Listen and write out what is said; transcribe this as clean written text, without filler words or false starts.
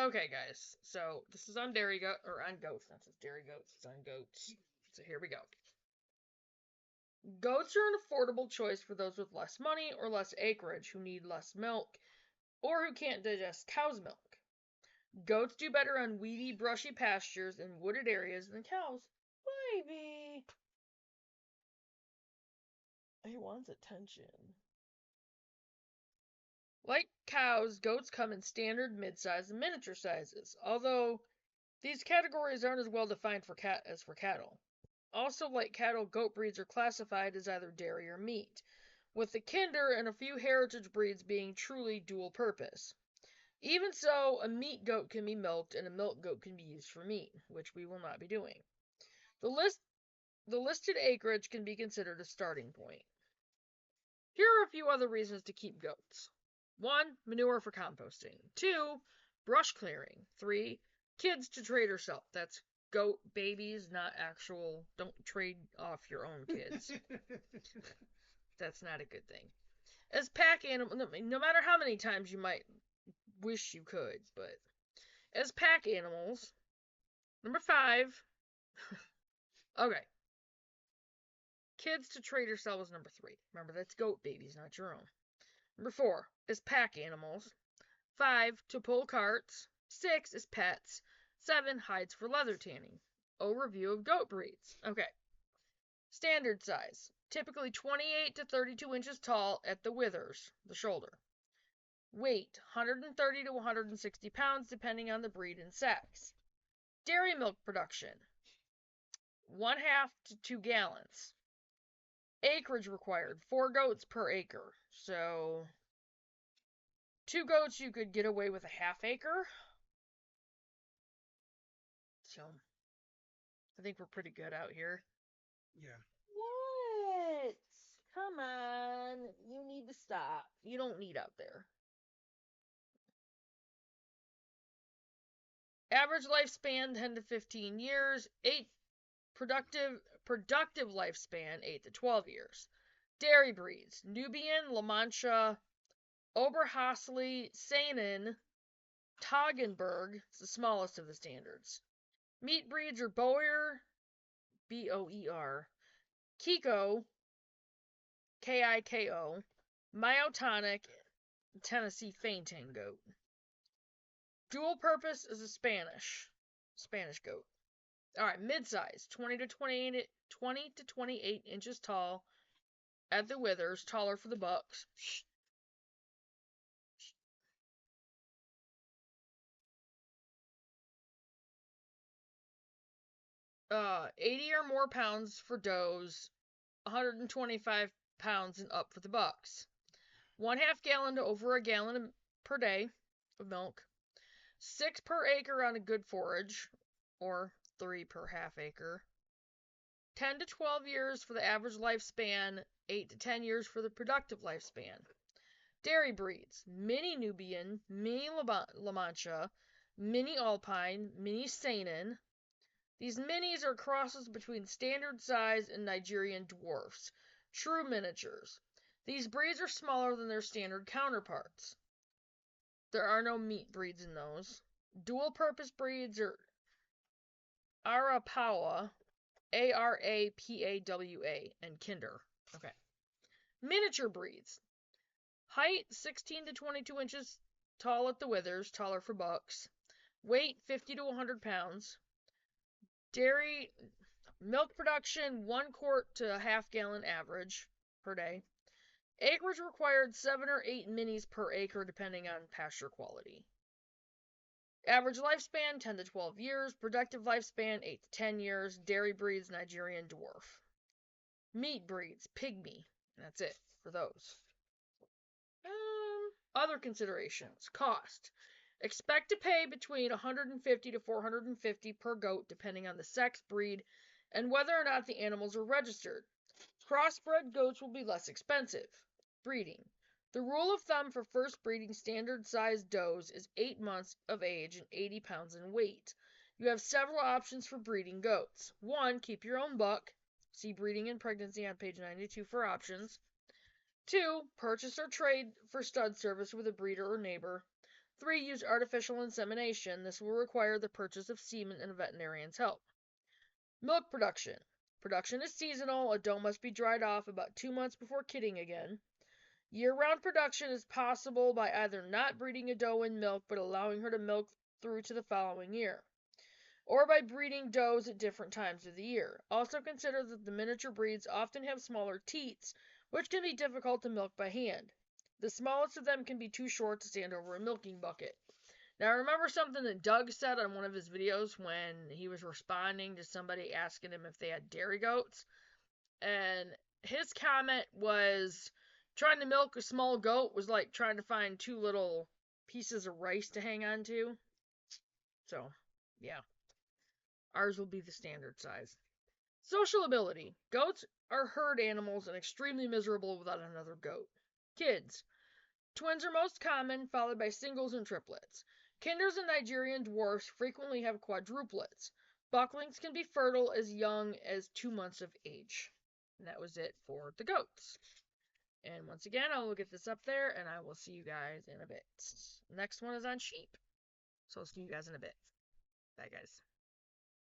Okay, guys. So this is on dairy goat or on goats. Not just dairy goats. It's on goats. So here we go. Goats are an affordable choice for those with less money or less acreage who need less milk or who can't digest cow's milk. Goats do better on weedy, brushy pastures and wooded areas than cows. Baby! He wants attention. Like cows, goats come in standard, mid-size, and miniature sizes, although these categories aren't as well defined as for cattle. Also, like cattle, goat breeds are classified as either dairy or meat, with the kinder and a few heritage breeds being truly dual purpose. Even so, a meat goat can be milked and a milk goat can be used for meat, which we will not be doing. The listed acreage can be considered a starting point. Here are a few other reasons to keep goats. 1. Manure for composting. 2. Brush clearing. 3. Kids to trade or sell. That's goat babies, not actual. Don't trade off your own kids. That's not a good thing. As pack animal, no matter how many times you might wish you could, but as pack animals. Number 5. Okay. Kids to trade or sell was number 3. Remember, that's goat babies, not your own. Number 4 is pack animals. 5 to pull carts. 6 is pets. 7 hides for leather tanning. Overview of goat breeds. Okay. Standard size. Typically 28 to 32 inches tall at the withers, the shoulder. Weight 130 to 160 pounds depending on the breed and sex. Dairy milk production 1/2 to 2 gallons. Acreage required 4 goats per acre. So 2 goats you could get away with a 1/2 acre. So I think we're pretty good out here. Yeah. What? Come on. You need to stop. You don't need out there. Average lifespan 10 to 15 years. Productive lifespan 8 to 12 years. Dairy breeds: Nubian, La Mancha, Oberhasli, Saanen, Toggenburg. It's the smallest of the standards. Meat breeds are Boer, Boer, Kiko, Kiko, Myotonic, Tennessee fainting goat. Dual purpose is a Spanish goat. All right, mid-size, 20 to 28 inches tall at the withers, taller for the bucks. 80 or more pounds for does, 125 pounds and up for the bucks. 1/2 gallon to over a gallon per day of milk. 6 per acre on a good forage, or 3 per 1/2 acre. 10 to 12 years for the average lifespan, 8 to 10 years for the productive lifespan. Dairy breeds: Mini Nubian, Mini La Mancha, Mini Alpine, Mini Saanen. These minis are crosses between standard size and Nigerian dwarfs, true miniatures. These breeds are smaller than their standard counterparts. There are no meat breeds in those. Dual purpose breeds are Arapawa, Arapawa, and Kinder. Okay. Miniature breeds: height 16 to 22 inches tall at the withers, taller for bucks. Weight 50 to 100 pounds. Dairy milk production 1 quart to a 1/2 gallon average per day. Acreage required 7 or 8 minis per acre depending on pasture quality. Average lifespan 10 to 12 years. Productive lifespan 8 to 10 years. Dairy breeds Nigerian dwarf. Meat breeds pygmy. And that's it for those. Other considerations. Cost. Expect to pay between $150 to $450 per goat depending on the sex, breed, and whether or not the animals are registered. Crossbred goats will be less expensive. Breeding. The rule of thumb for first breeding standard sized does is 8 months of age and 80 pounds in weight. You have several options for breeding goats. 1. Keep your own buck. See Breeding and Pregnancy on page 92 for options. 2. Purchase or trade for stud service with a breeder or neighbor. 3. Use artificial insemination. This will require the purchase of semen and a veterinarian's help. Milk production. Production is seasonal. A doe must be dried off about 2 months before kidding again. Year-round production is possible by either not breeding a doe in milk but allowing her to milk through to the following year, or by breeding does at different times of the year. Also consider that the miniature breeds often have smaller teats, which can be difficult to milk by hand. The smallest of them can be too short to stand over a milking bucket. Now, I remember something that Doug said on one of his videos when he was responding to somebody asking him if they had dairy goats. And his comment was trying to milk a small goat was like trying to find two little pieces of rice to hang on to. So, yeah. Ours will be the standard size. Social ability. Goats are herd animals and extremely miserable without another goat. Kids. Twins are most common, followed by singles and triplets. Kinders and Nigerian dwarfs frequently have quadruplets. Bucklings can be fertile as young as 2 months of age. And that was it for the goats. And once again, I will get this up there, and I will see you guys in a bit. Next one is on sheep. So I'll see you guys in a bit. Bye, guys.